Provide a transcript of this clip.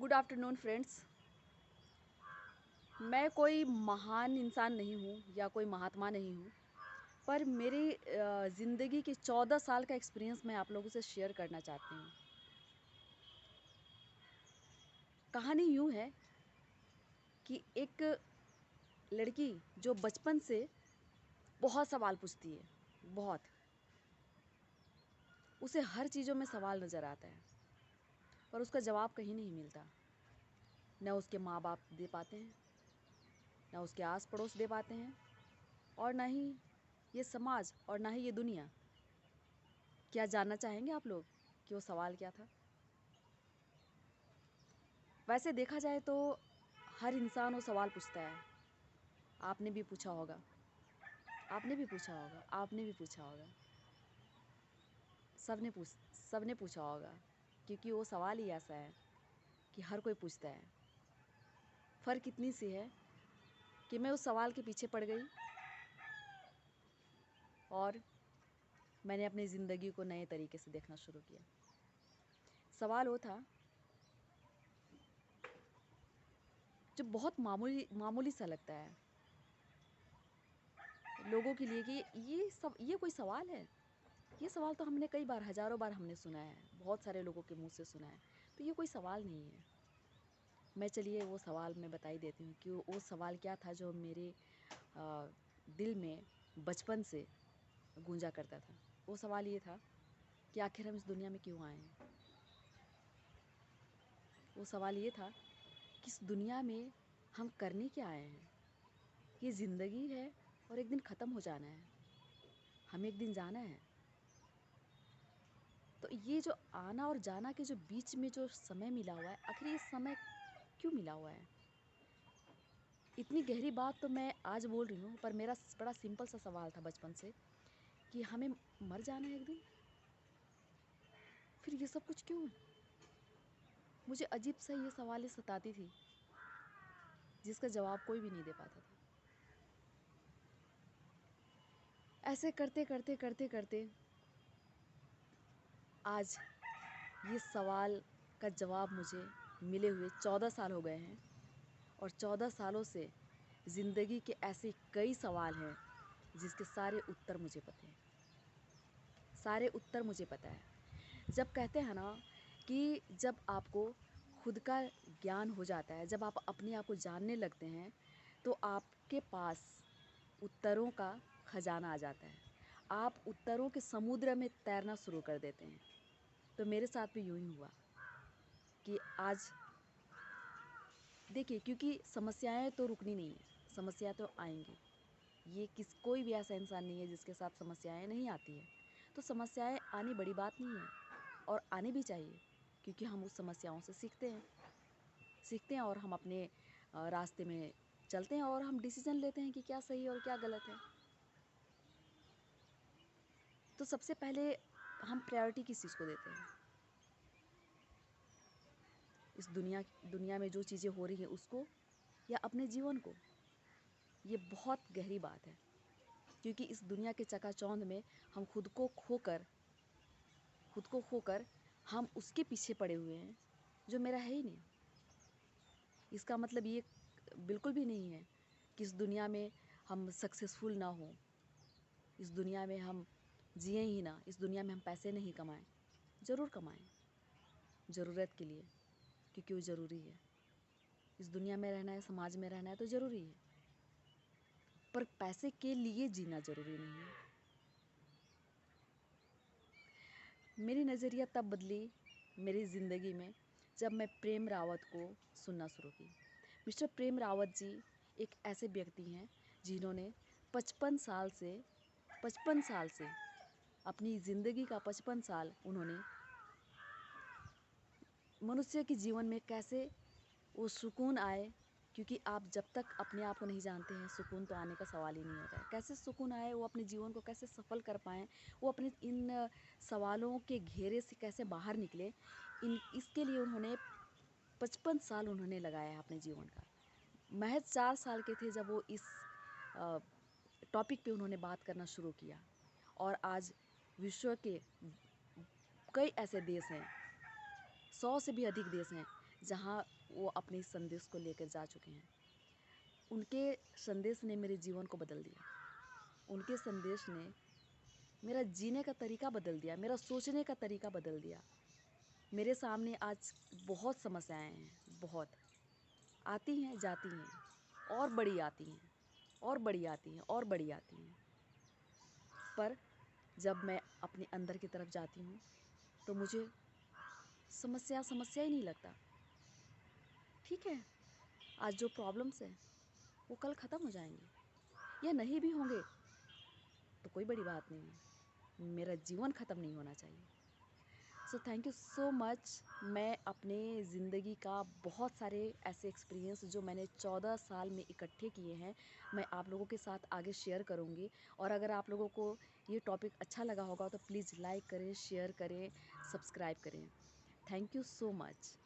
Good afternoon friends. मैं कोई महान इंसान नहीं हूँ या कोई महात्मा नहीं हूँ, पर मेरी ज़िंदगी की 14 साल का एक्सपीरियंस मैं आप लोगों से शेयर करना चाहती हूँ। कहानी यूँ है कि एक लड़की जो बचपन से बहुत सवाल पूछती है, बहुत। उसे हर चीज़ों में सवाल नज़र आता है, पर उसका जवाब कहीं नहीं मिलता। न उसके माँ बाप दे पाते हैं, न उसके आस पड़ोस दे पाते हैं, और ना ही ये समाज और ना ही ये दुनिया। क्या जानना चाहेंगे आप लोग कि वो सवाल क्या था? वैसे देखा जाए तो हर इंसान वो सवाल पूछता है। आपने भी पूछा होगा, आपने भी पूछा होगा, आपने भी पूछा होगा। सबने पूछा होगा, क्योंकि वो सवाल ही ऐसा है कि हर कोई पूछता है। फ़र्क इतनी सी है कि मैं उस सवाल के पीछे पड़ गई और मैंने अपनी ज़िंदगी को नए तरीके से देखना शुरू किया। सवाल वो था जो बहुत मामूली मामूली सा लगता है लोगों के लिए कि ये कोई सवाल है। ये सवाल तो हमने कई बार, हज़ारों बार हमने सुना है, बहुत सारे लोगों के मुंह से सुना है, तो ये कोई सवाल नहीं है। मैं चलिए वो सवाल मैं बता ही देती हूँ कि वो सवाल क्या था जो मेरे दिल में बचपन से गूंजा करता था। वो सवाल ये था कि आखिर हम इस दुनिया में क्यों आए हैं। वो सवाल ये था कि इस दुनिया में हम करने क्या आए हैं। ये ज़िंदगी है और एक दिन ख़त्म हो जाना है, हमें एक दिन जाना है। तो ये जो आना और जाना के जो बीच में जो समय मिला हुआ है, आखिर ये समय क्यों मिला हुआ है। इतनी गहरी बात तो मैं आज बोल रही हूँ, पर मेरा बड़ा सिंपल सा सवाल था बचपन से कि हमें मर जाना है एक दिन, फिर ये सब कुछ क्यों है। मुझे अजीब सा ये सवाल सताती थी, जिसका जवाब कोई भी नहीं दे पाता था। ऐसे करते करते करते करते आज ये सवाल का जवाब मुझे मिले हुए 14 साल हो गए हैं, और 14 सालों से ज़िंदगी के ऐसे कई सवाल हैं जिसके सारे उत्तर मुझे पते हैं। सारे उत्तर मुझे पता है। जब कहते हैं ना कि जब आपको खुद का ज्ञान हो जाता है, जब आप अपने आप को जानने लगते हैं, तो आपके पास उत्तरों का खजाना आ जाता है। आप उत्तरों के समुद्र में तैरना शुरू कर देते हैं। तो मेरे साथ भी यूँ ही हुआ कि आज देखिए, क्योंकि समस्याएं तो रुकनी नहीं है, समस्या तो आएंगी। ये कोई भी ऐसा इंसान नहीं है जिसके साथ समस्याएं नहीं आती है। तो समस्याएं आनी बड़ी बात नहीं है, और आनी भी चाहिए, क्योंकि हम उस समस्याओं से सीखते हैं और हम अपने रास्ते में चलते हैं, और हम डिसीजन लेते हैं कि क्या सही और क्या गलत है। तो सबसे पहले हम प्रायोरिटी किस चीज़ को देते हैं। इस दुनिया में जो चीज़ें हो रही हैं उसको, या अपने जीवन को। ये बहुत गहरी बात है, क्योंकि इस दुनिया के चकाचौंध में हम खुद को खोकर हम उसके पीछे पड़े हुए हैं जो मेरा है ही नहीं। इसका मतलब ये बिल्कुल भी नहीं है कि इस दुनिया में हम सक्सेसफुल ना हो, इस दुनिया में हम जिए ही ना, इस दुनिया में हम पैसे नहीं कमाएं। ज़रूर कमाएं, ज़रूरत के लिए, क्योंकि वो ज़रूरी है। इस दुनिया में रहना है, समाज में रहना है तो ज़रूरी है, पर पैसे के लिए जीना ज़रूरी नहीं है। मेरी नज़रिया तब बदली मेरी ज़िंदगी में जब मैं प्रेम रावत को सुनना शुरू की। मिस्टर प्रेम रावत जी एक ऐसे व्यक्ति हैं जिन्होंने 55 साल से अपनी ज़िंदगी का 55 साल उन्होंने मनुष्य के जीवन में कैसे वो सुकून आए, क्योंकि आप जब तक अपने आप को नहीं जानते हैं, सुकून तो आने का सवाल ही नहीं होता है। कैसे सुकून आए, वो अपने जीवन को कैसे सफल कर पाएँ, वो अपने इन सवालों के घेरे से कैसे बाहर निकले, इसके लिए उन्होंने 55 साल उन्होंने लगाया है अपने जीवन का। महज 4 साल के थे जब वो इस टॉपिक पे उन्होंने बात करना शुरू किया, और आज विश्व के कई ऐसे देश हैं, 100 से भी अधिक देश हैं जहाँ वो अपने संदेश को लेकर जा चुके हैं। उनके संदेश ने मेरे जीवन को बदल दिया। उनके संदेश ने मेरा जीने का तरीका बदल दिया, मेरा सोचने का तरीका बदल दिया। मेरे सामने आज बहुत समस्याएं हैं, बहुत आती हैं जाती हैं, और बड़ी आती हैं और बड़ी आती हैं और बड़ी आती हैं। पर जब मैं अपने अंदर की तरफ जाती हूँ तो मुझे समस्या समस्या ही नहीं लगता। ठीक है, आज जो प्रॉब्लम्स हैं वो कल ख़त्म हो जाएंगे या नहीं भी होंगे तो कोई बड़ी बात नहीं है। मेरा जीवन ख़त्म नहीं होना चाहिए। So thank you so much. मैं अपने ज़िंदगी का बहुत सारे ऐसे एक्सपीरियंस जो मैंने 14 साल में इकट्ठे किए हैं, मैं आप लोगों के साथ आगे शेयर करूँगी। और अगर आप लोगों को ये टॉपिक अच्छा लगा होगा तो प्लीज़ लाइक करें, शेयर करें, सब्सक्राइब करें। Thank you so much.